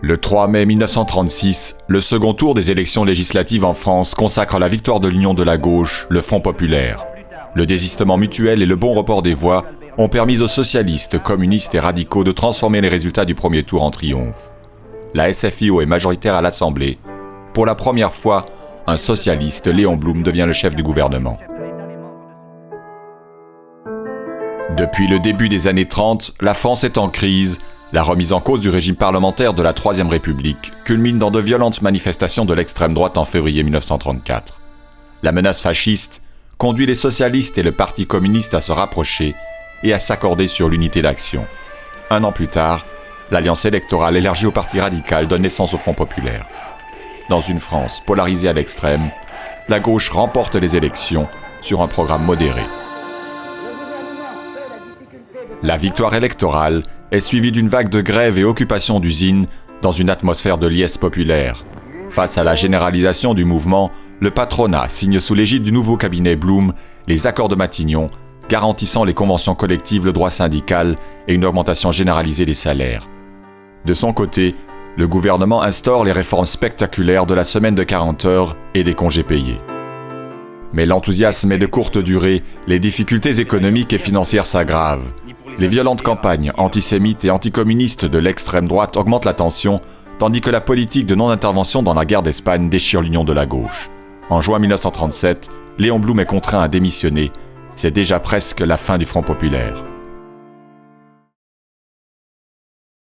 Le 3 mai 1936, le second tour des élections législatives en France consacre la victoire de l'union de la gauche, le Front populaire. Le désistement mutuel et le bon report des voix ont permis aux socialistes, communistes et radicaux de transformer les résultats du premier tour en triomphe. La SFIO est majoritaire à l'Assemblée. Pour la première fois, un socialiste, Léon Blum, devient le chef du gouvernement. Depuis le début des années 30, la France est en crise. La remise en cause du régime parlementaire de la Troisième République culmine dans de violentes manifestations de l'extrême droite en février 1934. La menace fasciste conduit les socialistes et le Parti communiste à se rapprocher et à s'accorder sur l'unité d'action. Un an plus tard, l'alliance électorale élargie au Parti radical donne naissance au Front populaire. Dans une France polarisée à l'extrême, la gauche remporte les élections sur un programme modéré. La victoire électorale est suivie d'une vague de grèves et occupations d'usines dans une atmosphère de liesse populaire. Face à la généralisation du mouvement, le patronat signe sous l'égide du nouveau cabinet Blum les accords de Matignon, garantissant les conventions collectives, le droit syndical et une augmentation généralisée des salaires. De son côté, le gouvernement instaure les réformes spectaculaires de la semaine de 40 heures et des congés payés. Mais l'enthousiasme est de courte durée, les difficultés économiques et financières s'aggravent. Les violentes campagnes antisémites et anticommunistes de l'extrême droite augmentent la tension, tandis que la politique de non-intervention dans la guerre d'Espagne déchire l'union de la gauche. En juin 1937, Léon Blum est contraint à démissionner. C'est déjà presque la fin du Front populaire.